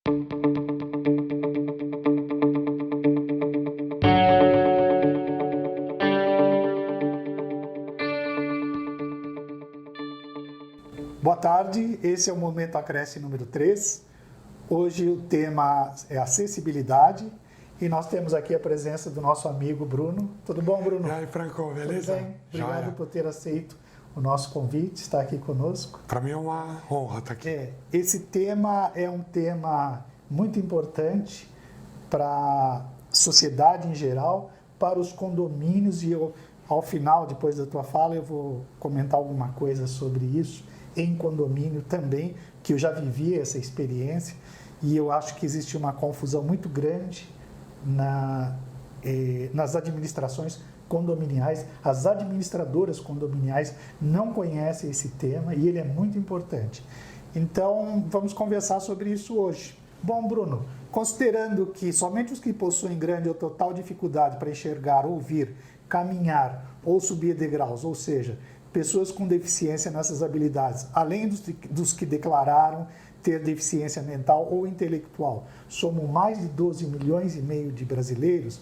Boa tarde, esse é o Momento Acresce número 3. Hoje o tema é acessibilidade e nós temos aqui a presença do nosso amigo Bruno. Tudo bom, Bruno? E aí, Franco, beleza? Tudo bem? Obrigado por ter aceito o nosso convite, estar aqui conosco. Para mim é uma honra estar aqui. Esse tema é um tema muito importante para a sociedade em geral, para os condomínios e eu, ao final, depois da tua fala, eu vou comentar alguma coisa sobre isso em condomínio também, que eu já vivi essa experiência e eu acho que existe uma confusão muito grande nas administrações condominiais. As administradoras condominiais não conhecem esse tema e ele é muito importante. Então, vamos conversar sobre isso hoje. Bom, Bruno, considerando que somente os que possuem grande ou total dificuldade para enxergar, ouvir, caminhar ou subir degraus, ou seja, pessoas com deficiência nessas habilidades, além dos que declararam ter deficiência mental ou intelectual, somos mais de 12 milhões e meio de brasileiros,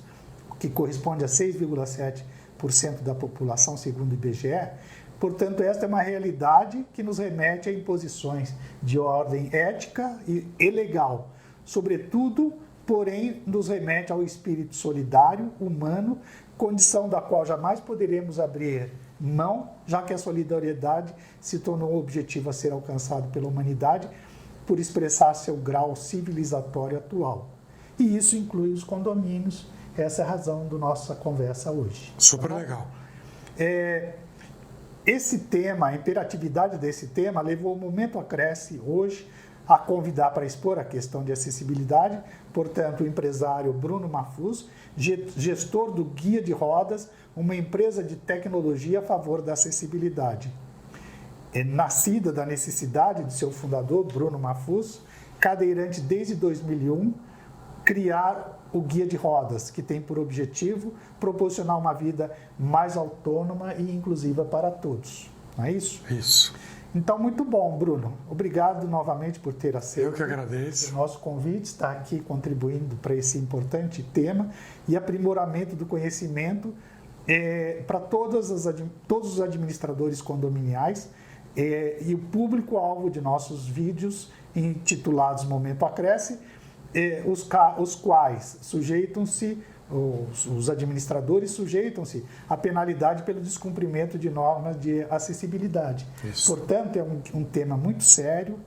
que corresponde a 6,7% da população, segundo o IBGE. Portanto, esta é uma realidade que nos remete a imposições de ordem ética e legal. Sobretudo, porém, nos remete ao espírito solidário, humano, condição da qual jamais poderemos abrir mão, já que a solidariedade se tornou um objetivo a ser alcançado pela humanidade por expressar seu grau civilizatório atual. E isso inclui os condomínios. Essa é a razão da nossa conversa hoje. Super legal. Esse tema, a imperatividade desse tema, levou o Momento Acresce hoje a convidar para expor a questão de acessibilidade, portanto, o empresário Bruno Mafuz, gestor do Guia de Rodas, uma empresa de tecnologia a favor da acessibilidade. Nascida da necessidade de seu fundador, Bruno Mafuz, cadeirante desde 2001, criar o Guia de Rodas, que tem por objetivo proporcionar uma vida mais autônoma e inclusiva para todos. Não é isso? Isso. Então, muito bom, Bruno. Obrigado novamente por ter aceito. Eu que agradeço. O nosso convite, está aqui contribuindo para esse importante tema e aprimoramento do conhecimento para todos os administradores condominiais e o público-alvo de nossos vídeos intitulados Momento Acresce, os quais sujeitam-se, os administradores sujeitam-se à penalidade pelo descumprimento de normas de acessibilidade. Isso. Portanto, é um tema muito sério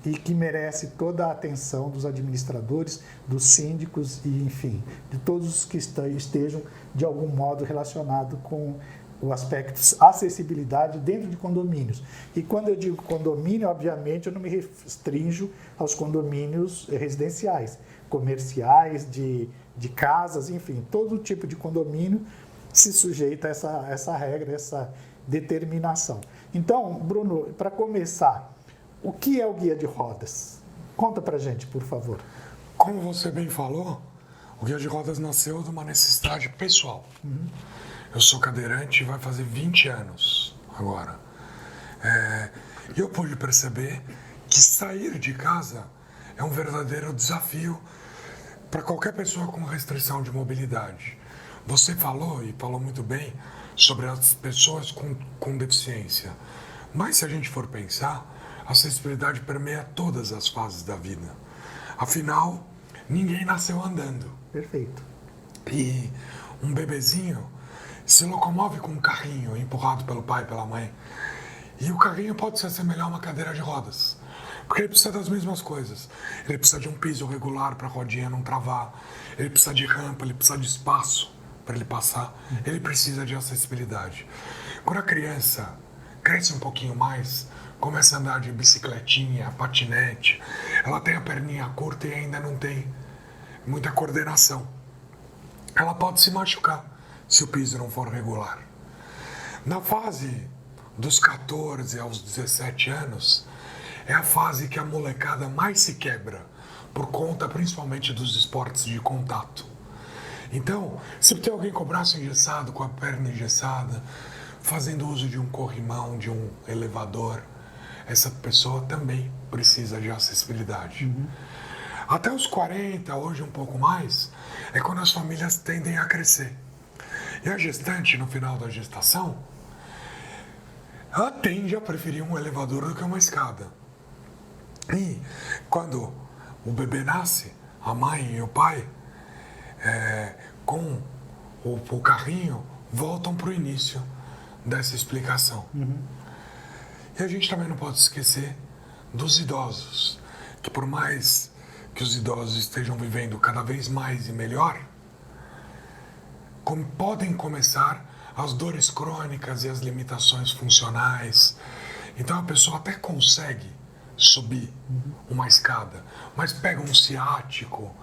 e que merece toda a atenção dos administradores, dos síndicos e, enfim, de todos os que estejam de algum modo relacionados com o aspecto acessibilidade dentro de condomínios. E quando eu digo condomínio, obviamente, eu não me restringo aos condomínios residenciais, comerciais, de casas, enfim, todo tipo de condomínio se sujeita a essa regra, essa determinação. Então, Bruno, para começar, o que é o Guia de Rodas? Conta pra gente, por favor. Como você bem falou, o Guia de Rodas nasceu de uma necessidade pessoal. Eu sou cadeirante e vai fazer 20 anos agora. E eu pude perceber que sair de casa é um verdadeiro desafio para qualquer pessoa com restrição de mobilidade. Você falou, e falou muito bem, sobre as pessoas com deficiência. Mas se a gente for pensar, a acessibilidade permeia todas as fases da vida. Afinal, ninguém nasceu andando. Perfeito. E um bebezinho se locomove com um carrinho empurrado pelo pai e pela mãe. E o carrinho pode se assemelhar a uma cadeira de rodas. Porque ele precisa das mesmas coisas. Ele precisa de um piso regular para a rodinha não travar. Ele precisa de rampa, ele precisa de espaço para ele passar. Ele precisa de acessibilidade. Quando a criança cresce um pouquinho mais, começa a andar de bicicletinha, patinete, ela tem a perninha curta e ainda não tem muita coordenação. Ela pode se machucar se o piso não for regular. Na fase dos 14 aos 17 anos, é a fase que a molecada mais se quebra, por conta principalmente dos esportes de contato. Então, se tem alguém com o braço engessado, com a perna engessada, fazendo uso de um corrimão, de um elevador, essa pessoa também precisa de acessibilidade. Até os 40, hoje um pouco mais, é quando as famílias tendem a crescer. E a gestante, no final da gestação, ela tende a preferir um elevador do que uma escada. E quando o bebê nasce, a mãe e o pai, com o carrinho, voltam para o início dessa explicação. E a gente também não pode esquecer dos idosos, que por mais que os idosos estejam vivendo cada vez mais e melhor, podem começar as dores crônicas e as limitações funcionais. Então a pessoa até consegue subir uma escada, mas pega um ciático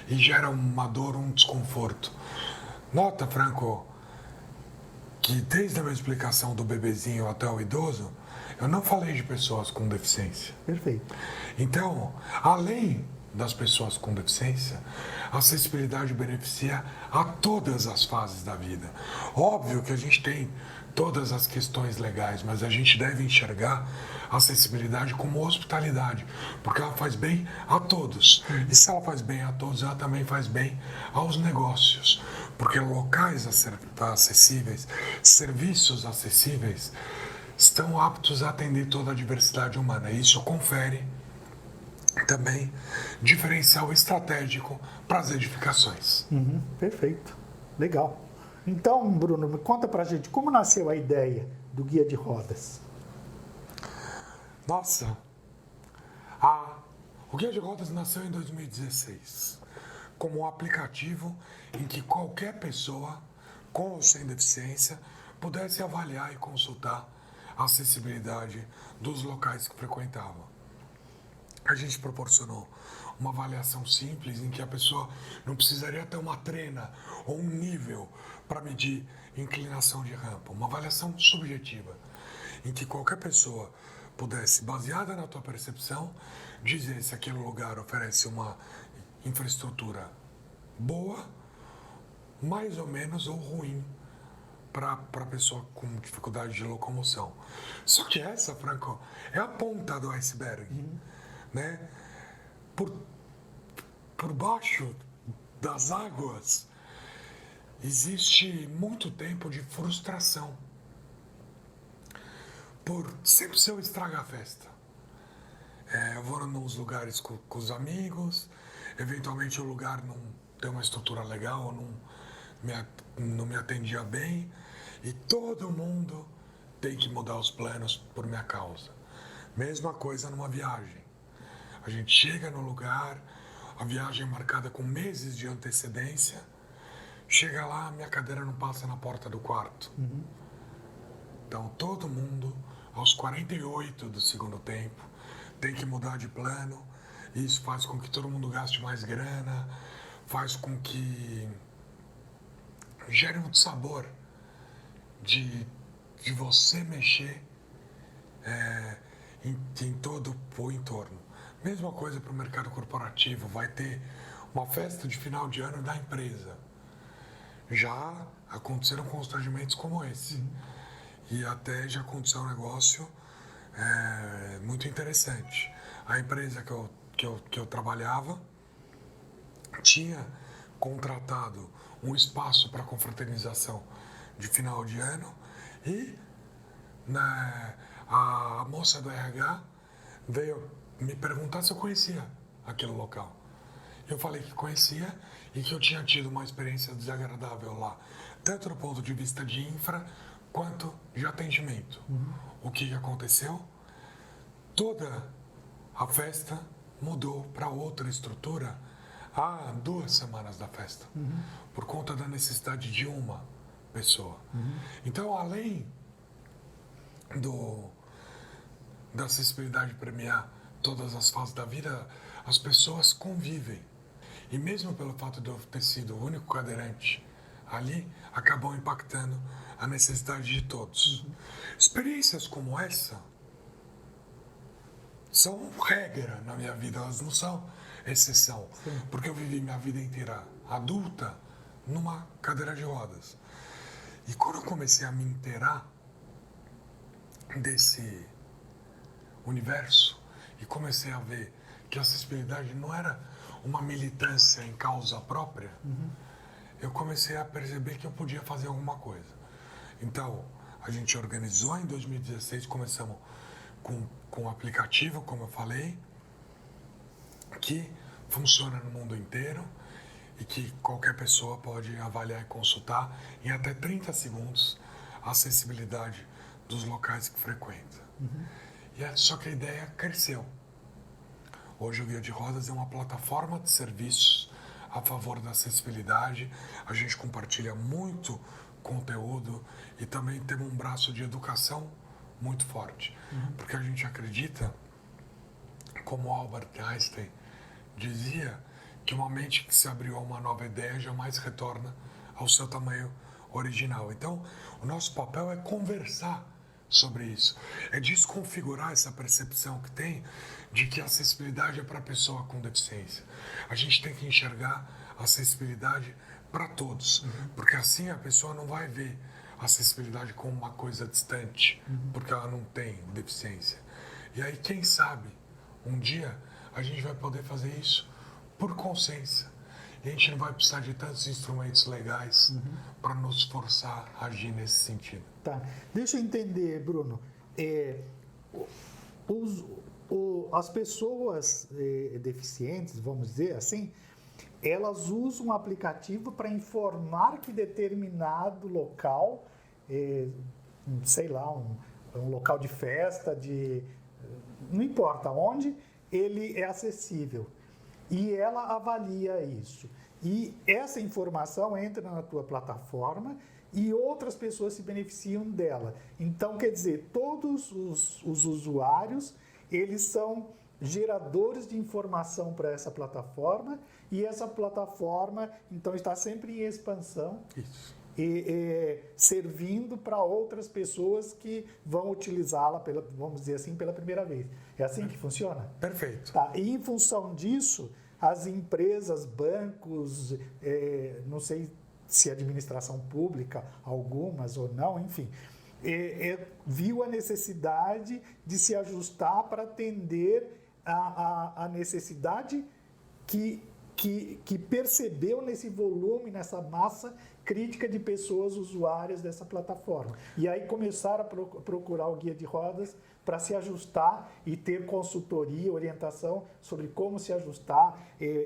e gera uma dor, um desconforto. Nota, Franco, que desde a minha explicação do bebezinho até o idoso, eu não falei de pessoas com deficiência. Perfeito. Então, além das pessoas com deficiência, a acessibilidade beneficia a todas as fases da vida. Óbvio que a gente tem todas as questões legais, mas a gente deve enxergar a acessibilidade como hospitalidade, porque ela faz bem a todos. E se ela faz bem a todos, ela também faz bem aos negócios, porque locais acessíveis, serviços acessíveis, estão aptos a atender toda a diversidade humana. E isso confere também diferencial estratégico para as edificações. Perfeito. Legal. Então, Bruno, me conta pra gente como nasceu a ideia do Guia de Rodas. Nossa, o Guia de Rodas nasceu em 2016 como um aplicativo em que qualquer pessoa com ou sem deficiência pudesse avaliar e consultar a acessibilidade dos locais que frequentava. A gente proporcionou uma avaliação simples em que a pessoa não precisaria ter uma trena ou um nível para medir inclinação de rampa. Uma avaliação subjetiva, em que qualquer pessoa pudesse, baseada na tua percepção, dizer se aquele lugar oferece uma infraestrutura boa, mais ou menos, ou ruim para a pessoa com dificuldade de locomoção. Só que essa, Franco, é a ponta do iceberg. Né? Por baixo das águas existe muito tempo de frustração por sempre ser o estraga-festa. Eu vou nos lugares com os amigos, eventualmente o lugar não tem uma estrutura legal, não me atendia bem, e todo mundo tem que mudar os planos por minha causa. Mesma coisa numa viagem. A gente chega no lugar, a viagem é marcada com meses de antecedência, chega lá, minha cadeira não passa na porta do quarto. Então todo mundo, aos 48 do segundo tempo, tem que mudar de plano. Isso faz com que todo mundo gaste mais grana, faz com que gere um sabor de você mexer em todo o entorno. Mesma coisa para o mercado corporativo, vai ter uma festa de final de ano da empresa. Já aconteceram constrangimentos como esse. E até já aconteceu um negócio muito interessante. A empresa que eu trabalhava tinha contratado um espaço para confraternização de final de ano e a moça do RH veio me perguntar se eu conhecia aquele local. Eu falei que conhecia e que eu tinha tido uma experiência desagradável lá, tanto do ponto de vista de infra quanto de atendimento. O que aconteceu? Toda a festa mudou para outra estrutura há 2 semanas da festa, por conta da necessidade de uma pessoa. Então, além da acessibilidade premiar todas as fases da vida, as pessoas convivem. E mesmo pelo fato de eu ter sido o único cadeirante ali, acabam impactando a necessidade de todos. Experiências como essa são regra na minha vida, elas não são exceção. Porque eu vivi minha vida inteira adulta numa cadeira de rodas. E quando eu comecei a me inteirar desse universo, e comecei a ver que a acessibilidade não era uma militância em causa própria, eu comecei a perceber que eu podia fazer alguma coisa. Então, a gente organizou em 2016, começamos com um aplicativo, como eu falei, que funciona no mundo inteiro e que qualquer pessoa pode avaliar e consultar em até 30 segundos a acessibilidade dos locais que frequenta. Só que a ideia cresceu. Hoje o Guia de Rodas é uma plataforma de serviços a favor da acessibilidade. A gente compartilha muito conteúdo e também temos um braço de educação muito forte. Porque a gente acredita, como Albert Einstein dizia, que uma mente que se abriu a uma nova ideia jamais retorna ao seu tamanho original. Então, o nosso papel é conversar sobre isso, é desconfigurar essa percepção que tem de que a acessibilidade é para a pessoa com deficiência. A gente tem que enxergar a acessibilidade para todos, porque assim a pessoa não vai ver a acessibilidade como uma coisa distante, porque ela não tem deficiência. E aí, quem sabe, um dia a gente vai poder fazer isso por consciência. E a gente não vai precisar de tantos instrumentos legais para nos forçar a agir nesse sentido. Tá. Deixa eu entender, Bruno. As pessoas deficientes, vamos dizer assim, elas usam um aplicativo para informar que determinado local, sei lá, um local de festa, não importa onde, ele é acessível. E ela avalia isso. E essa informação entra na tua plataforma e outras pessoas se beneficiam dela. Então, quer dizer, todos os usuários, eles são geradores de informação para essa plataforma e essa plataforma, então, está sempre em expansão. Isso. Servindo para outras pessoas que vão utilizá-la, vamos dizer assim, pela primeira vez. É assim que funciona? Perfeito. Tá. E em função disso, as empresas, bancos, não sei se administração pública, algumas ou não, enfim, viu a necessidade de se ajustar para atender a necessidade que percebeu nesse volume, nessa massa crítica de pessoas usuárias dessa plataforma. E aí começaram a procurar o Guia de Rodas para se ajustar e ter consultoria, orientação sobre como se ajustar,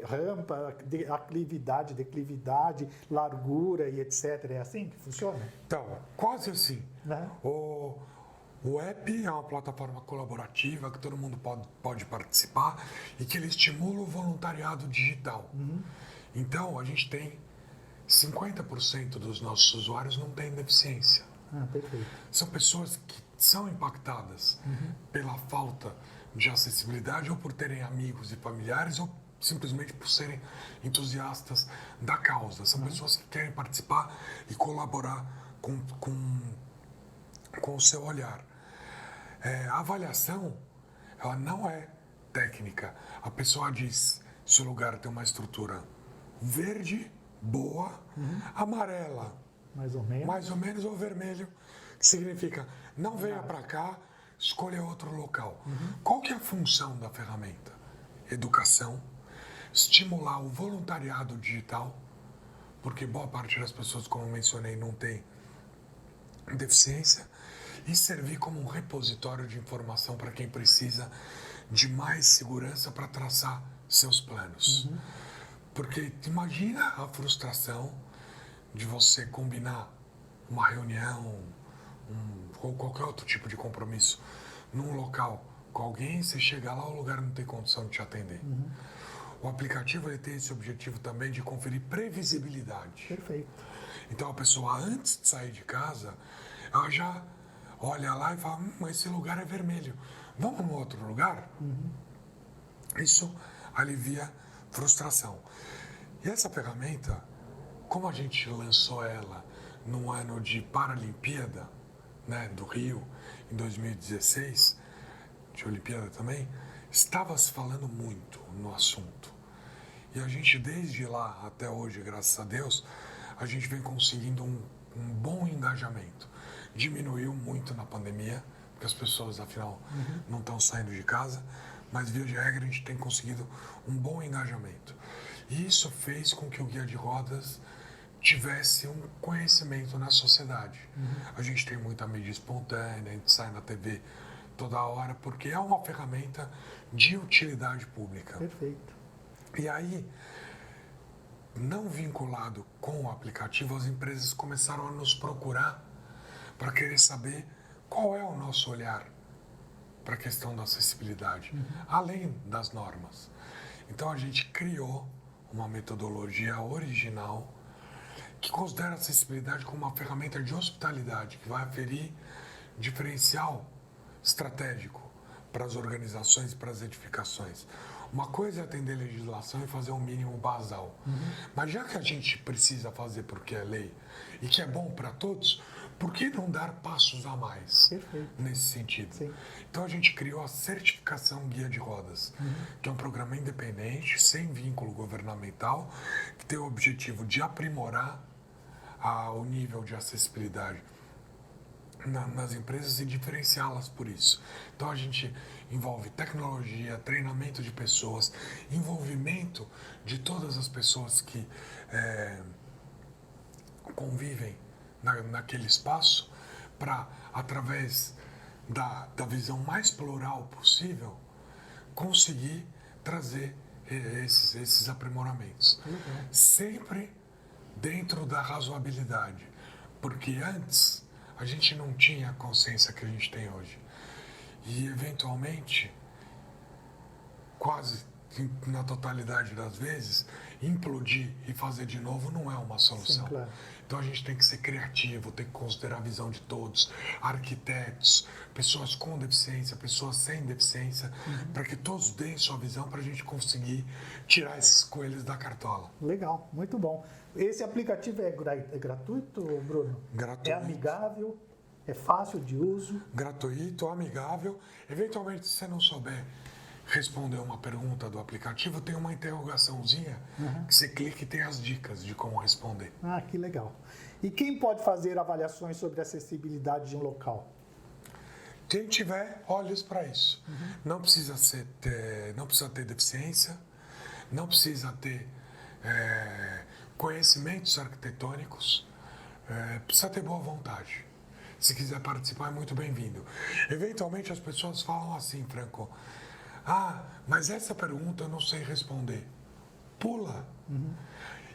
rampa, aclividade, declividade, largura e etc. É assim que funciona? Então, quase assim. Né? O app é uma plataforma colaborativa que todo mundo pode participar e que ele estimula o voluntariado digital. Então, a gente tem 50% dos nossos usuários não têm deficiência. Perfeito. São pessoas que são impactadas pela falta de acessibilidade ou por terem amigos e familiares ou simplesmente por serem entusiastas da causa. São pessoas que querem participar e colaborar com o seu olhar. A avaliação, ela não é técnica. A pessoa diz se o lugar tem uma estrutura verde, boa, amarela, mais ou menos, ou vermelho, que significa não venha para cá, escolha outro local. Qual que é a função da ferramenta? Educação, estimular o voluntariado digital, porque boa parte das pessoas, como eu mencionei, não tem deficiência, e servir como um repositório de informação para quem precisa de mais segurança para traçar seus planos. Porque imagina a frustração de você combinar uma reunião ou qualquer outro tipo de compromisso num local com alguém, você chega lá, o lugar não tem condição de te atender. O aplicativo ele tem esse objetivo também de conferir previsibilidade. Perfeito. Então a pessoa, antes de sair de casa, ela já olha lá e fala, esse lugar é vermelho, vamos num outro lugar? Isso alivia frustração. E essa ferramenta, como a gente lançou ela no ano de Paralimpíada, né, do Rio, em 2016, de Olimpíada também, estava se falando muito no assunto. E a gente, desde lá até hoje, graças a Deus, a gente vem conseguindo um bom engajamento. Diminuiu muito na pandemia, porque as pessoas, afinal, não estão saindo de casa, mas via de regra a gente tem conseguido um bom engajamento. E isso fez com que o Guia de Rodas tivesse um conhecimento na sociedade. A gente tem muita mídia espontânea, a gente sai na TV toda hora, porque é uma ferramenta de utilidade pública. Perfeito. E aí, não vinculado com o aplicativo, as empresas começaram a nos procurar para querer saber qual é o nosso olhar para a questão da acessibilidade, além das normas. Então a gente criou uma metodologia original que considera a acessibilidade como uma ferramenta de hospitalidade, que vai aferir diferencial estratégico para as organizações e para as edificações. Uma coisa é atender legislação e fazer um mínimo basal. Mas já que a gente precisa fazer porque é lei e que é bom para todos, por que não dar passos a mais? Perfeito. Nesse sentido? Sim. Então a gente criou a certificação Guia de Rodas, que é um programa independente, sem vínculo governamental, que tem o objetivo de aprimorar o nível de acessibilidade nas empresas e diferenciá-las por isso. Então a gente envolve tecnologia, treinamento de pessoas, envolvimento de todas as pessoas que convivem naquele espaço, para, através da visão mais plural possível, conseguir trazer esses aprimoramentos. Sempre dentro da razoabilidade, porque antes a gente não tinha a consciência que a gente tem hoje. E, eventualmente, quase na totalidade das vezes, implodir e fazer de novo não é uma solução. Sim, claro. Então a gente tem que ser criativo, tem que considerar a visão de todos, arquitetos, pessoas com deficiência, pessoas sem deficiência, para que todos deem sua visão para a gente conseguir tirar esses coelhos da cartola. Legal, muito bom. Esse aplicativo é gratuito, Bruno? Gratuito. É amigável? É fácil de uso? Gratuito, amigável. Eventualmente, se você não souber responder uma pergunta do aplicativo, tem uma interrogaçãozinha que você clica e tem as dicas de como responder. Ah, que legal. E quem pode fazer avaliações sobre a acessibilidade de um local? Quem tiver olhos para isso. Não precisa ter deficiência, não precisa ter conhecimentos arquitetônicos, precisa ter boa vontade. Se quiser participar, é muito bem-vindo. Eventualmente as pessoas falam assim, Franco: ah, mas essa pergunta eu não sei responder. Pula.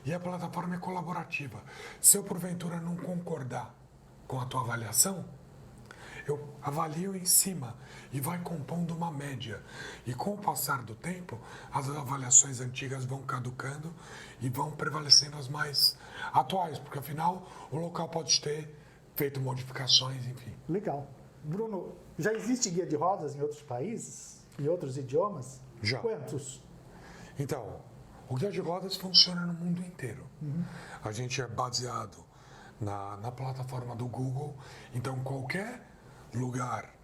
E a plataforma é colaborativa. Se eu, porventura, não concordar com a tua avaliação, eu avalio em cima e vai compondo uma média. E com o passar do tempo, as avaliações antigas vão caducando e vão prevalecendo as mais atuais, porque afinal o local pode ter feito modificações, enfim. Legal. Bruno, já existe guia de rodas em outros países? Em outros idiomas? Já. Quantos? Então, o Guia de Rodas funciona no mundo inteiro. A gente é baseado na plataforma do Google, então qualquer lugar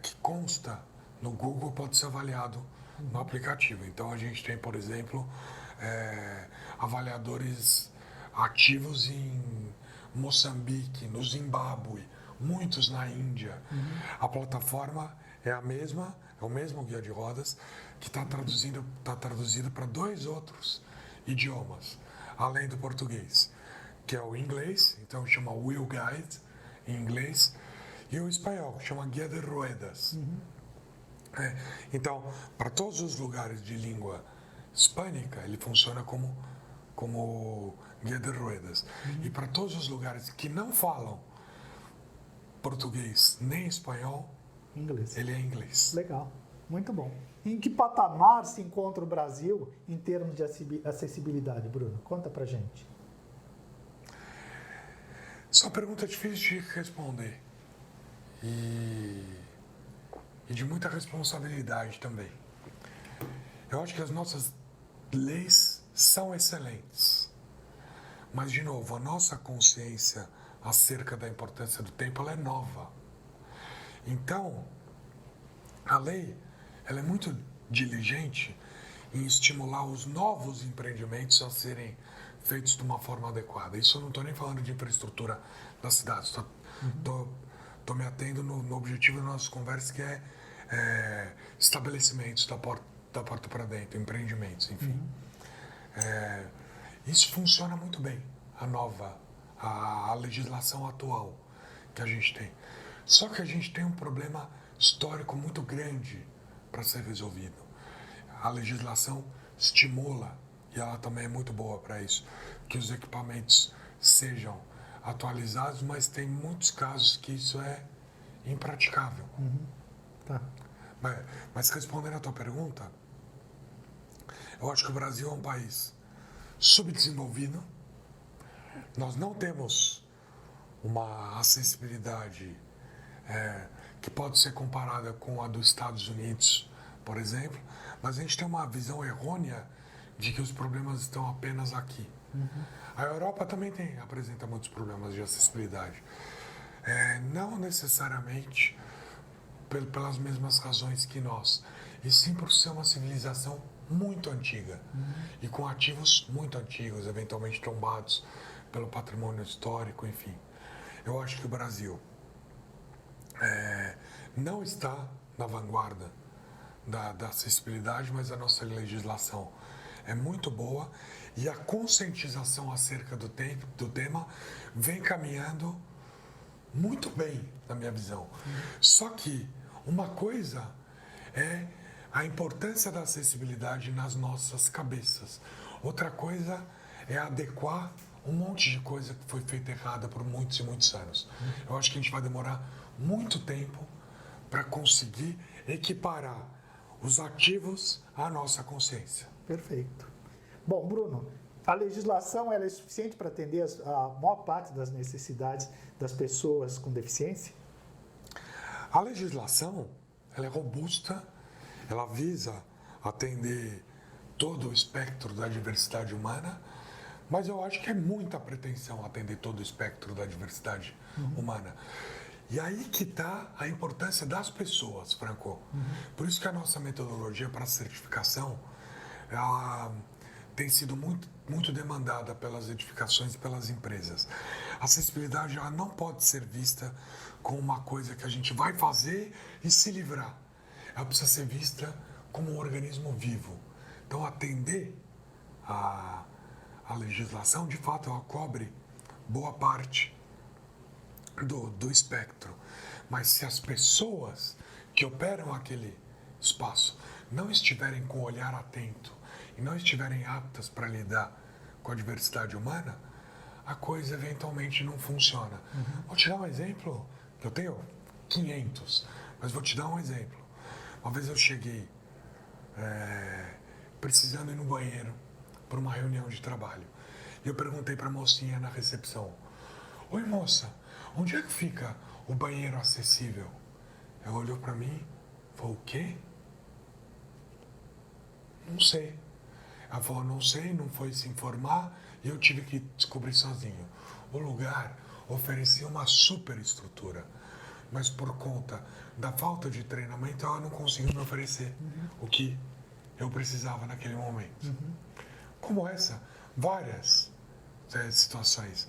que consta no Google pode ser avaliado no aplicativo. Então a gente tem, por exemplo, avaliadores ativos em Moçambique, no Zimbábue, muitos na Índia. A plataforma é a mesma, é o mesmo Guia de Rodas, que está traduzido para 2 outros idiomas, além do português, que é o inglês, então chama Wheel Guide em inglês, e o espanhol, que chama Guia de Ruedas. Então, para todos os lugares de língua hispânica, ele funciona como Guia de Ruedas. E para todos os lugares que não falam português nem espanhol, Inglês. ele é inglês. Legal, muito bom. Em que patamar se encontra o Brasil em termos de acessibilidade, Bruno? Conta pra gente. Essa é uma pergunta difícil de responder. E de muita responsabilidade também. Eu acho que as nossas leis são excelentes. Mas, de novo, a nossa consciência acerca da importância do tempo, ela é nova. Então, a lei, ela é muito diligente em estimular os novos empreendimentos a serem feitos de uma forma adequada. Isso eu não estou nem falando de infraestrutura das cidades, estou me atendo no objetivo da nossa conversa, que é estabelecimentos da porta para dentro, empreendimentos, enfim. Isso funciona muito bem, a legislação atual que a gente tem. Só que a gente tem um problema histórico muito grande para ser resolvido. A legislação estimula, e ela também é muito boa para isso, que os equipamentos sejam atualizados, mas tem muitos casos que isso é impraticável. Tá. Mas respondendo a tua pergunta, eu acho que o Brasil é um país subdesenvolvido. Nós não temos uma acessibilidade que pode ser comparada com a dos Estados Unidos, por exemplo, mas a gente tem uma visão errônea de que os problemas estão apenas aqui. A Europa também apresenta muitos problemas de acessibilidade. Não necessariamente pelas mesmas razões que nós, e sim por ser uma civilização muito antiga e com ativos muito antigos, eventualmente tombados pelo patrimônio histórico, enfim. Eu acho que o Brasil não está na vanguarda da acessibilidade, mas a nossa legislação é muito boa e a conscientização acerca do tema vem caminhando muito bem, na minha visão. Só que uma coisa é a importância da acessibilidade nas nossas cabeças. Outra coisa é adequar um monte de coisa que foi feita errada por muitos e muitos anos. Eu acho que a gente vai demorar muito tempo para conseguir equiparar os ativos à nossa consciência. Perfeito. Bom, Bruno, a legislação ela é suficiente para atender a maior parte das necessidades das pessoas com deficiência? A legislação ela é robusta, ela visa atender todo o espectro da diversidade humana, mas eu acho que é muita pretensão atender todo o espectro da diversidade humana. E aí que está a importância das pessoas, Franco. Por isso que a nossa metodologia para certificação ela tem sido muito demandada pelas edificações e pelas empresas. A acessibilidade ela não pode ser vista como uma coisa que a gente vai fazer e se livrar. Ela precisa ser vista como um organismo vivo. Então, atender a legislação, de fato, ela cobre boa parte do espectro. Mas se as pessoas que operam aquele espaço não estiverem com o olhar atento e não estiverem aptas para lidar com a diversidade humana, a coisa eventualmente não funciona. Vou te dar um exemplo, eu tenho 500, mas vou te dar um exemplo. Uma vez eu cheguei precisando ir no banheiro para uma reunião de trabalho. E eu perguntei para a mocinha na recepção: "Oi, moça, onde é que fica o banheiro acessível?" Ela olhou para mim e falou: "O quê?" "Não sei." Ela falou: "Não sei", não foi se informar e eu tive que descobrir sozinho. O lugar oferecia uma super estrutura, mas por conta da falta de treinamento ela não conseguiu me oferecer o que eu precisava naquele momento. Como essa, várias situações.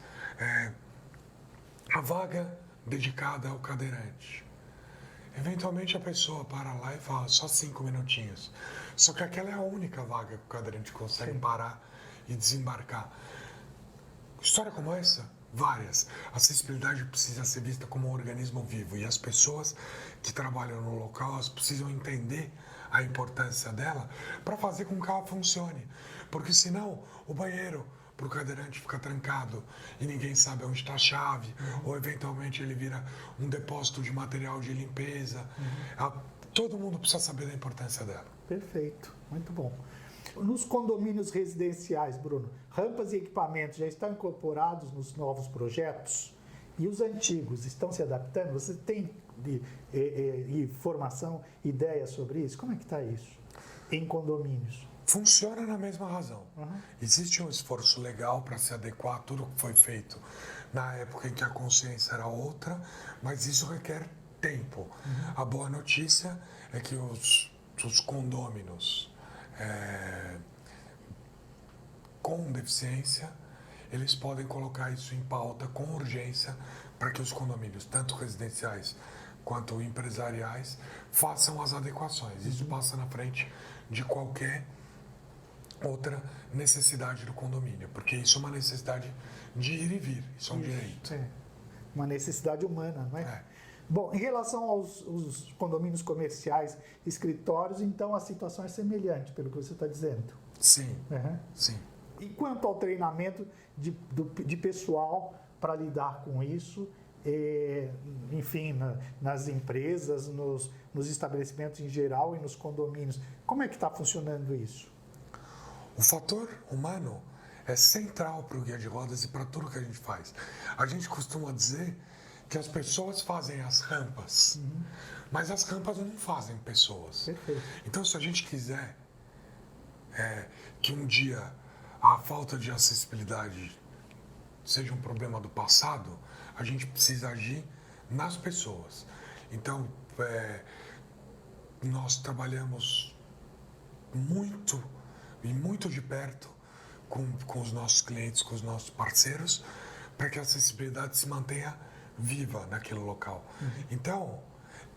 A vaga dedicada ao cadeirante. Eventualmente a pessoa para lá e fala: "Só 5 minutinhos." Só que aquela é a única vaga que o cadeirante consegue parar e desembarcar. História como essa, várias. A acessibilidade precisa ser vista como um organismo vivo e as pessoas que trabalham no local elas precisam entender a importância dela para fazer com que ela funcione. Porque senão o banheiro para o cadeirante fica trancado e ninguém sabe onde está a chave, ou eventualmente ele vira um depósito de material de limpeza. Todo mundo precisa saber da importância dela. Perfeito, muito bom. Nos condomínios residenciais, Bruno, rampas e equipamentos já estão incorporados nos novos projetos? E os antigos estão se adaptando? Você tem informação, ideia sobre isso? Como é que está isso em condomínios? Funciona na mesma razão. Existe um esforço legal para se adequar a tudo que foi feito na época em que a consciência era outra, mas isso requer tempo. A boa notícia é que os condôminos com deficiência, eles podem colocar isso em pauta com urgência para que os condomínios, tanto residenciais quanto empresariais, façam as adequações. Isso passa na frente de qualquer outra necessidade do condomínio, porque isso é uma necessidade de ir e vir, isso é um direito. É uma necessidade humana, não é? É. Bom, em relação aos condomínios comerciais, escritórios, então a situação é semelhante, pelo que você está dizendo. Sim, Uhum. sim. E quanto ao treinamento de pessoal para lidar com isso, enfim, nas empresas, nos estabelecimentos em geral e nos condomínios, como é que está funcionando isso? O fator humano é central para o guia de rodas e para tudo que a gente faz. A gente costuma dizer que as pessoas fazem as rampas, mas as rampas não fazem pessoas. Perfeito. Então, se a gente quiser que um dia a falta de acessibilidade seja um problema do passado, a gente precisa agir nas pessoas. Então, nós trabalhamos muito e muito de perto com os nossos clientes, com os nossos parceiros, para que a acessibilidade se mantenha viva naquele local. Então,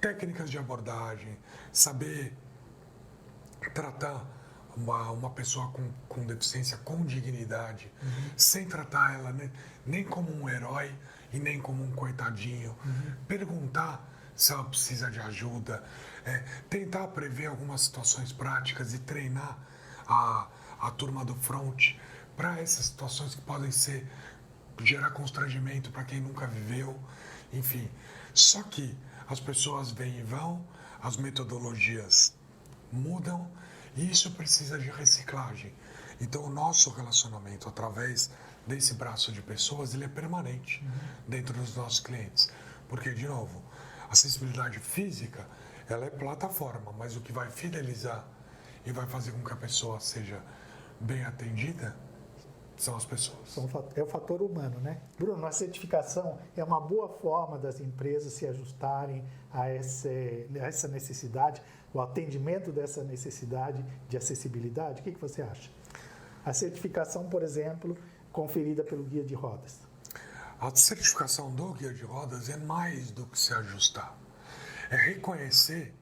técnicas de abordagem, saber tratar uma pessoa com deficiência com dignidade, sem tratar ela nem como um herói e nem como um coitadinho. Perguntar se ela precisa de ajuda, tentar prever algumas situações práticas e treinar a turma do front para essas situações que podem gerar constrangimento para quem nunca viveu, enfim. Só que as pessoas vêm e vão, as metodologias mudam e isso precisa de reciclagem. Então, o nosso relacionamento através desse braço de pessoas, ele é permanente dentro dos nossos clientes. Porque, de novo, a acessibilidade física, ela é plataforma, mas o que vai fidelizar e vai fazer com que a pessoa seja bem atendida são as pessoas. É o fator humano, né? Bruno, a certificação é uma boa forma das empresas se ajustarem a essa necessidade, o atendimento dessa necessidade de acessibilidade? O que você acha? A certificação, por exemplo, conferida pelo Guia de Rodas. A certificação do Guia de Rodas é mais do que se ajustar. É reconhecer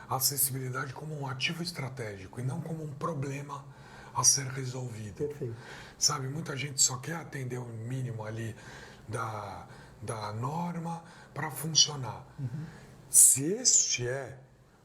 a acessibilidade como um ativo estratégico e não como um problema a ser resolvido. Perfeito. Sabe, muita gente só quer atender o mínimo ali da norma para funcionar. Se este é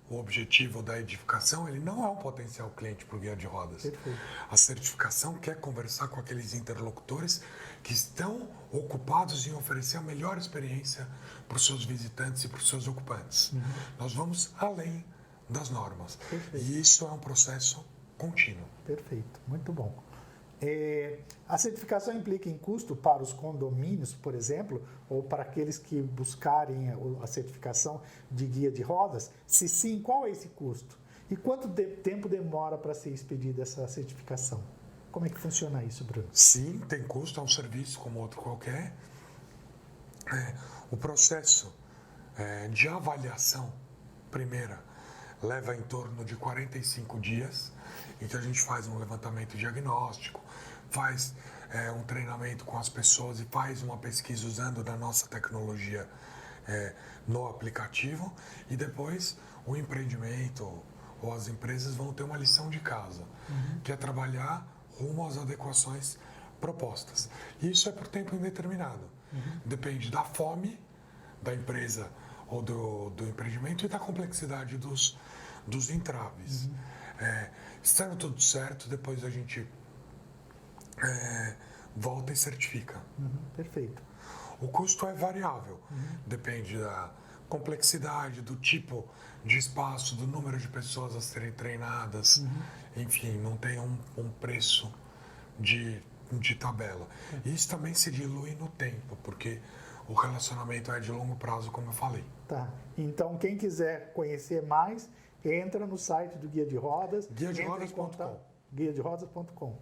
o objetivo da edificação, ele não é um potencial cliente para o Guia de Rodas. Perfeito. A certificação quer conversar com aqueles interlocutores que estão ocupados em oferecer a melhor experiência para os seus visitantes e para os seus ocupantes. Nós vamos além das normas. Perfeito. E isso é um processo contínuo. Perfeito, muito bom. A certificação implica em custo para os condomínios, por exemplo, ou para aqueles que buscarem a certificação de guia de rodas? Se sim, qual é esse custo? E quanto tempo demora para ser expedida essa certificação? Como é que funciona isso, Bruno? Sim, tem custo, é um serviço como outro qualquer. O processo de avaliação, primeira, leva em torno de 45 dias, em que a gente faz um levantamento diagnóstico, faz um treinamento com as pessoas e faz uma pesquisa usando da nossa tecnologia no aplicativo, e depois o empreendimento ou as empresas vão ter uma lição de casa, que é trabalhar rumo às adequações propostas. E isso é por tempo indeterminado. Depende da fome da empresa ou do empreendimento e da complexidade dos entraves. Estando tudo certo, depois a gente volta e certifica. Perfeito. O custo é variável, depende da complexidade, do tipo de espaço, do número de pessoas a serem treinadas, enfim, não tem um preço de tabela. E isso também se dilui no tempo, porque o relacionamento é de longo prazo, como eu falei. Tá. Então, quem quiser conhecer mais, entra no site do Guia de Rodas. guiaderodas.com. guiaderodas.com.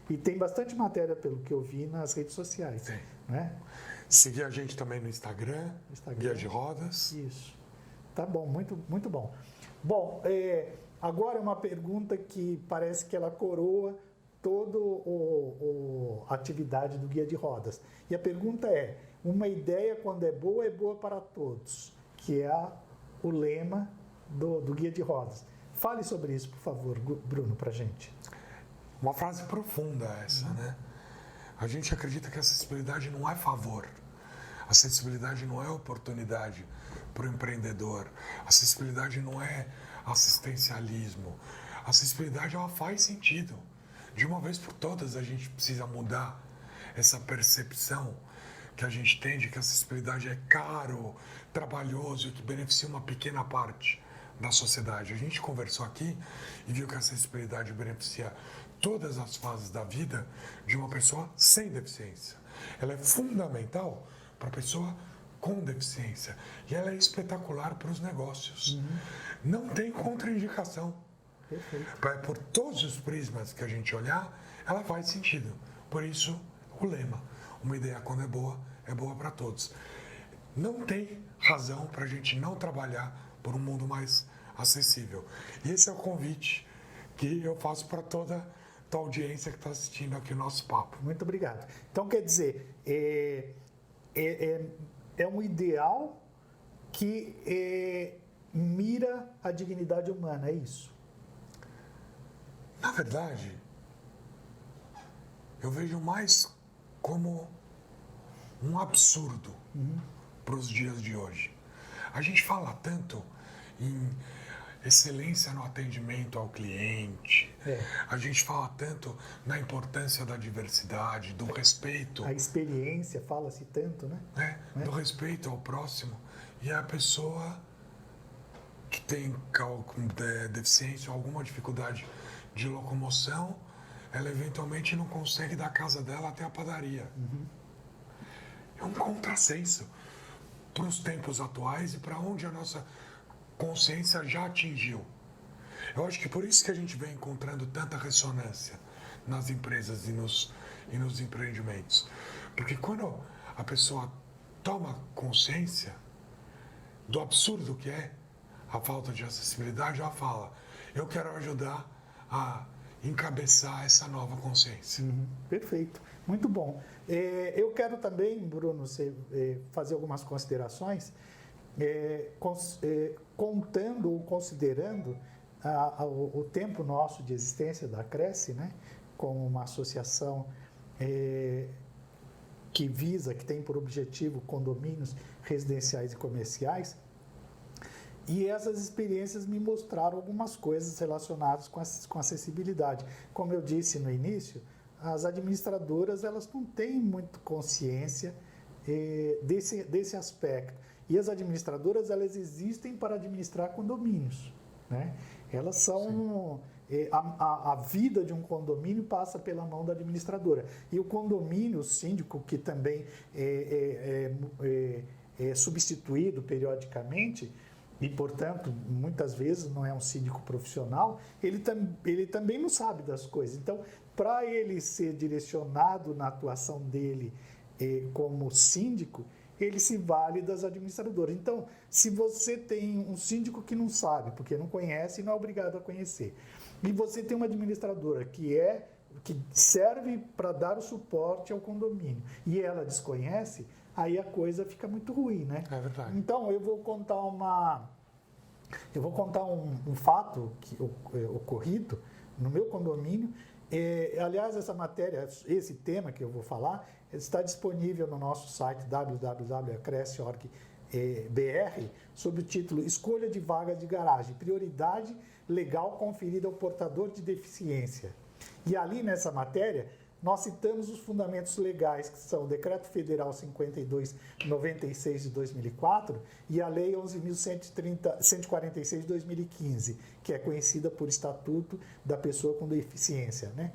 E tem bastante matéria, pelo que eu vi, nas redes sociais. Tem. Né? Seguir a gente também no Instagram, Guia de Rodas. Isso. Tá bom, muito, muito bom. Bom, agora é uma pergunta que parece que ela coroa toda a atividade do Guia de Rodas. E a pergunta é: uma ideia, quando é boa para todos, que é o lema do Guia de Rodas. Fale sobre isso, por favor, Bruno, para a gente. Uma frase profunda essa, né? A gente acredita que a acessibilidade não é favor. A acessibilidade não é oportunidade para o empreendedor. A acessibilidade não é assistencialismo. A acessibilidade, ela faz sentido. De uma vez por todas, a gente precisa mudar essa percepção que a gente tem de que a acessibilidade é caro, trabalhoso e que beneficia uma pequena parte da sociedade. A gente conversou aqui e viu que a acessibilidade beneficia todas as fases da vida de uma pessoa sem deficiência. Ela é fundamental para a pessoa com deficiência e ela é espetacular para os negócios. Não tem contraindicação. Perfeito. Por todos os prismas que a gente olhar, ela faz sentido. Por isso, o lema, uma ideia quando é boa para todos. Não tem razão para a gente não trabalhar por um mundo mais acessível. E esse é o convite que eu faço para toda a audiência que está assistindo aqui o nosso papo. Muito obrigado. Então, quer dizer, é um ideal que mira a dignidade humana, é isso? Na verdade, eu vejo mais como um absurdo para os dias de hoje. A gente fala tanto em excelência no atendimento ao cliente, a gente fala tanto na importância da diversidade, do respeito. A experiência, fala-se tanto, né? Do respeito ao próximo. E a pessoa que tem deficiência ou alguma dificuldade de locomoção, ela eventualmente não consegue da casa dela até a padaria. É um contrassenso para os tempos atuais e para onde a nossa consciência já atingiu. Eu acho que por isso que a gente vem encontrando tanta ressonância nas empresas e nos empreendimentos. Porque quando a pessoa toma consciência do absurdo que é a falta de acessibilidade, ela fala, eu quero ajudar a encabeçar essa nova consciência. Perfeito, muito bom. Eu quero também, Bruno, fazer algumas considerações, contando ou considerando o tempo nosso de existência da Cresce, né, como uma associação que tem por objetivo condomínios residenciais e comerciais. E essas experiências me mostraram algumas coisas relacionadas com acessibilidade. Como eu disse no início, as administradoras elas não têm muito consciência desse aspecto. E as administradoras elas existem para administrar condomínios, né? Elas são... A vida de um condomínio passa pela mão da administradora. E o condomínio, o síndico, que também é substituído periodicamente, e, portanto, muitas vezes não é um síndico profissional, ele também não sabe das coisas. Então, para ele ser direcionado na atuação dele como síndico, ele se vale das administradoras. Então, se você tem um síndico que não sabe, porque não conhece e não é obrigado a conhecer, e você tem uma administradora que serve para dar o suporte ao condomínio, e ela desconhece, aí a coisa fica muito ruim, né? É verdade. Então, eu vou contar um fato ocorrido no meu condomínio. Aliás, essa matéria, esse tema que eu vou falar, está disponível no nosso site www.acresce.org.br sob o título Escolha de vagas de garagem, prioridade legal conferida ao portador de deficiência. E ali nessa matéria, nós citamos os fundamentos legais, que são o Decreto Federal 5296 de 2004 e a Lei 11.146 de 2015, que é conhecida por Estatuto da Pessoa com Deficiência, né?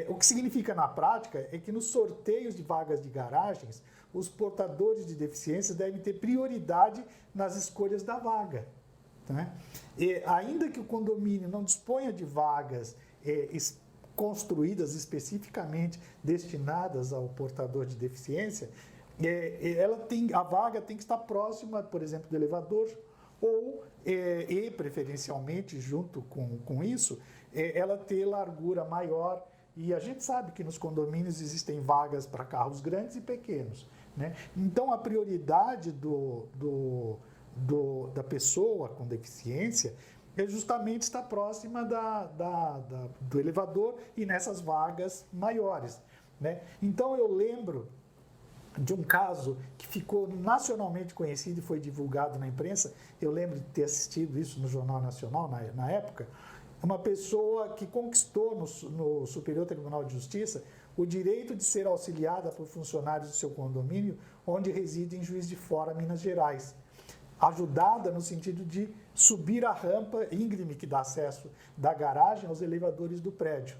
O que significa na prática é que nos sorteios de vagas de garagens, os portadores de deficiência devem ter prioridade nas escolhas da vaga, né? Ainda que o condomínio não disponha de vagas construídas especificamente destinadas ao portador de deficiência, a vaga tem que estar próxima, por exemplo, do elevador, e preferencialmente, junto com isso, ela ter largura maior. E a gente sabe que nos condomínios existem vagas para carros grandes e pequenos, né? Então, a prioridade da pessoa com deficiência é justamente estar próxima do elevador e nessas vagas maiores, né? Então, eu lembro de um caso que ficou nacionalmente conhecido e foi divulgado na imprensa. Eu lembro de ter assistido isso no Jornal Nacional na época. Uma pessoa que conquistou no Superior Tribunal de Justiça o direito de ser auxiliada por funcionários do seu condomínio, onde reside em Juiz de Fora, Minas Gerais. Ajudada no sentido de subir a rampa íngreme que dá acesso da garagem aos elevadores do prédio.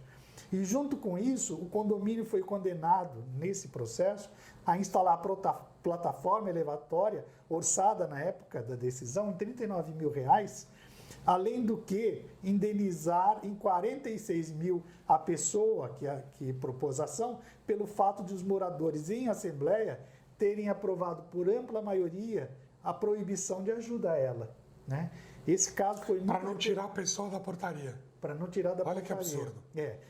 E junto com isso, o condomínio foi condenado, nesse processo, a instalar a plataforma elevatória, orçada na época da decisão, em R$39 mil, além do que indenizar em R$46 mil a pessoa que propôs a ação, pelo fato de os moradores em assembleia terem aprovado por ampla maioria a proibição de ajuda a ela, né? Esse caso foi muito... Para não tirar a pessoa da portaria. Para não tirar da Olha portaria. que absurdo.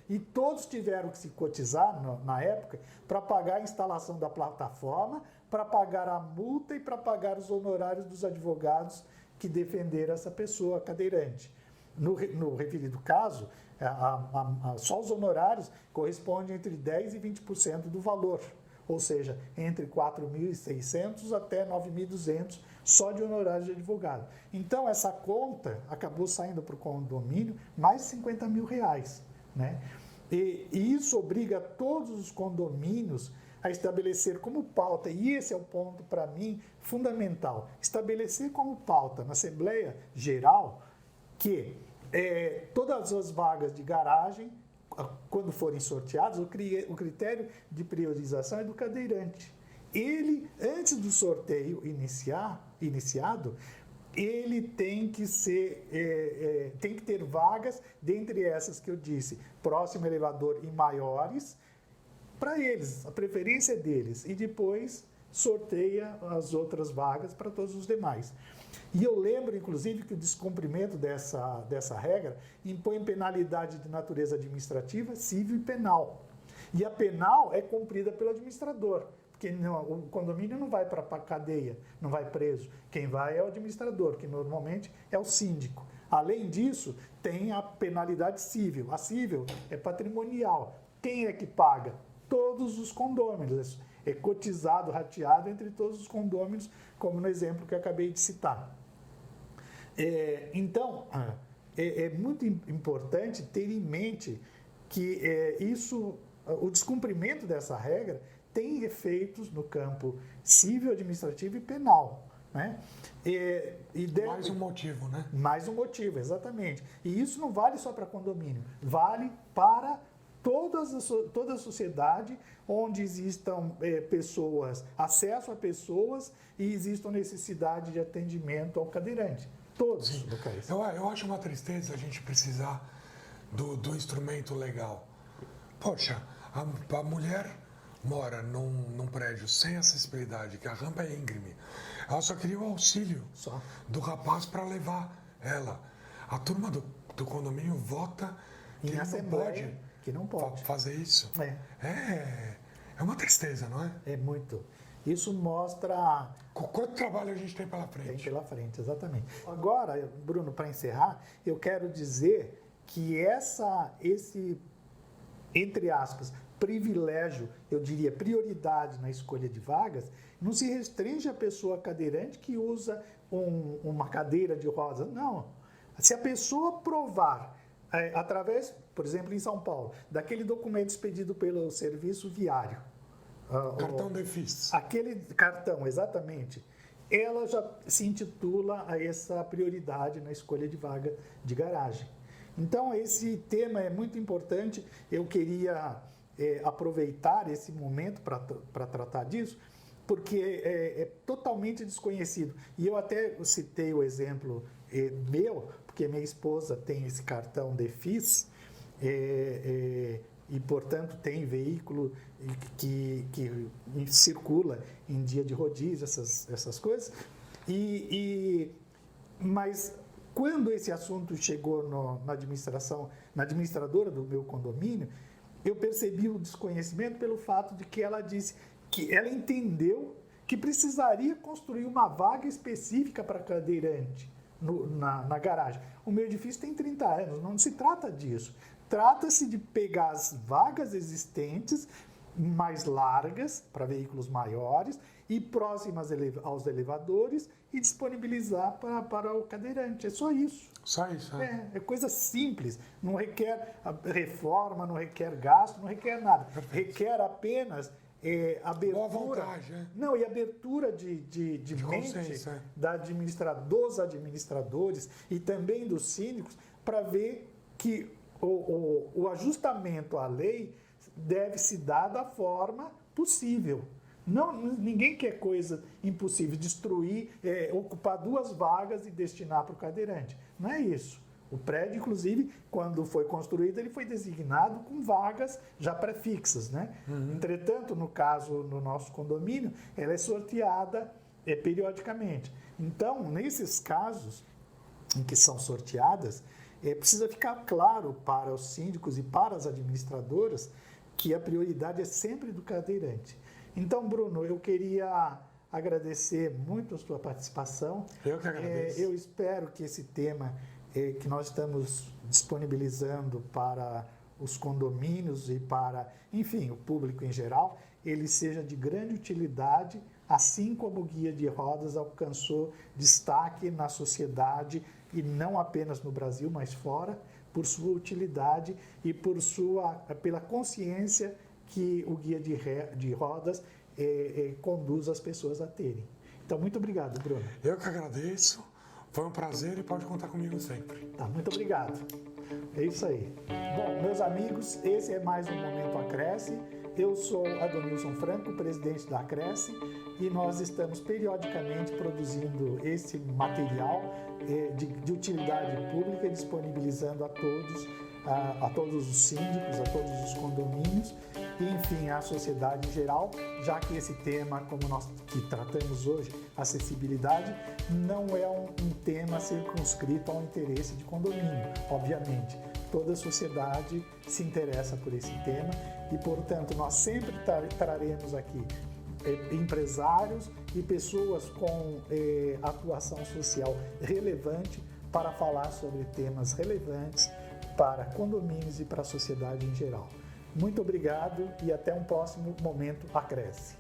E todos tiveram que se cotizar na época para pagar a instalação da plataforma, para pagar a multa e para pagar os honorários dos advogados que defenderam essa pessoa cadeirante. No referido caso, só os honorários correspondem entre 10% e 20% do valor, ou seja, entre 4.600 até 9.200 só de honorários de advogado. Então, essa conta acabou saindo para o condomínio mais de R$50 mil, né? E isso obriga todos os condomínios a estabelecer como pauta, e esse é o ponto para mim fundamental, estabelecer como pauta na Assembleia Geral que todas as vagas de garagem, quando forem sorteadas, o critério de priorização é do cadeirante. Ele, antes do sorteio iniciado, ele tem que tem que ter vagas, dentre essas que eu disse, próximo elevador e maiores, para eles, a preferência é deles, e depois sorteia as outras vagas para todos os demais. E eu lembro, inclusive, que o descumprimento dessa regra impõe penalidade de natureza administrativa, civil e penal. E a penal é cumprida pelo administrador, porque o condomínio não vai para a cadeia, não vai preso. Quem vai é o administrador, que normalmente é o síndico. Além disso, tem a penalidade civil. A civil é patrimonial. Quem é que paga? Todos os condôminos. É cotizado, rateado entre todos os condôminos, como no exemplo que eu acabei de citar. Então, é muito importante ter em mente que o descumprimento dessa regra tem efeitos no campo civil, administrativo e penal, né? Mais um motivo, né? Mais um motivo, exatamente. E isso não vale só para condomínio, vale para toda a sociedade onde existam pessoas, acesso a pessoas e existam necessidade de atendimento ao cadeirante. Todos os locais. Eu acho uma tristeza a gente precisar do instrumento legal. Poxa, a mulher mora num prédio sem acessibilidade, que a rampa é íngreme. Ela só queria o auxílio do rapaz para levar ela. A turma do condomínio vota que ele não pode fazer isso. É uma tristeza, não é? É muito. Isso mostra... Quanto trabalho a gente tem pela frente. Tem pela frente, exatamente. Agora, Bruno, para encerrar, eu quero dizer que esse, entre aspas, privilégio, eu diria prioridade na escolha de vagas, não se restringe à pessoa cadeirante que usa uma cadeira de rodas. Não. Se a pessoa provar, através, por exemplo, em São Paulo, daquele documento expedido pelo Serviço Viário, cartão DEFIS. Aquele cartão, exatamente. Ela já se intitula a essa prioridade na escolha de vaga de garagem. Então, esse tema é muito importante. Eu queria aproveitar esse momento para tratar disso, porque é totalmente desconhecido. E eu até citei o exemplo meu, porque minha esposa tem esse cartão DEFIS, e, portanto, tem veículo que circula em dia de rodízio, essas coisas. Mas quando esse assunto chegou na administradora do meu condomínio, eu percebi o desconhecimento pelo fato de que ela disse que ela entendeu que precisaria construir uma vaga específica para cadeirante na garagem. O meu edifício tem 30 anos, não se trata disso. Trata-se de pegar as vagas existentes, mais largas, para veículos maiores, e próximas aos elevadores, e disponibilizar para o cadeirante. É só isso. Só isso, né? É coisa simples, não requer reforma, não requer gasto, não requer nada. Perfeito. Requer apenas abertura. Boa vontade, né? Não, e abertura de mente consciência, dos administradores e também dos síndicos para ver que o ajustamento à lei deve se dar da forma possível. Não, ninguém quer coisa impossível, destruir, ocupar 2 vagas e destinar para o cadeirante. Não é isso. O prédio, inclusive, quando foi construído, ele foi designado com vagas já prefixas, né? Entretanto, no caso, no nosso condomínio, ela é sorteada periodicamente. Então, nesses casos em que são sorteadas, precisa ficar claro para os síndicos e para as administradoras que a prioridade é sempre do cadeirante. Então, Bruno, eu queria agradecer muito a sua participação. Eu que agradeço. Eu espero que esse tema que nós estamos disponibilizando para os condomínios e para, enfim, o público em geral, ele seja de grande utilidade, assim como o Guia de Rodas alcançou destaque na sociedade, e não apenas no Brasil, mas fora, por sua utilidade e pela consciência que o Guia de Rodas conduz as pessoas a terem. Então, muito obrigado, Bruno. Eu que agradeço. Foi um prazer e pode contar comigo sempre. Tá, muito obrigado. É isso aí. Bom, meus amigos, esse é mais um Momento Acresce. Eu sou Adonilson Franco, presidente da Acresce, e nós estamos periodicamente produzindo esse material de utilidade pública, disponibilizando a todos os síndicos, a todos os condomínios e, enfim, à sociedade em geral, já que esse tema, como nós que tratamos hoje, acessibilidade, não é um tema circunscrito ao interesse de condomínio, obviamente. Toda a sociedade se interessa por esse tema e, portanto, nós sempre traremos aqui empresários e pessoas com atuação social relevante para falar sobre temas relevantes para condomínios e para a sociedade em geral. Muito obrigado e até um próximo Momento Acresce.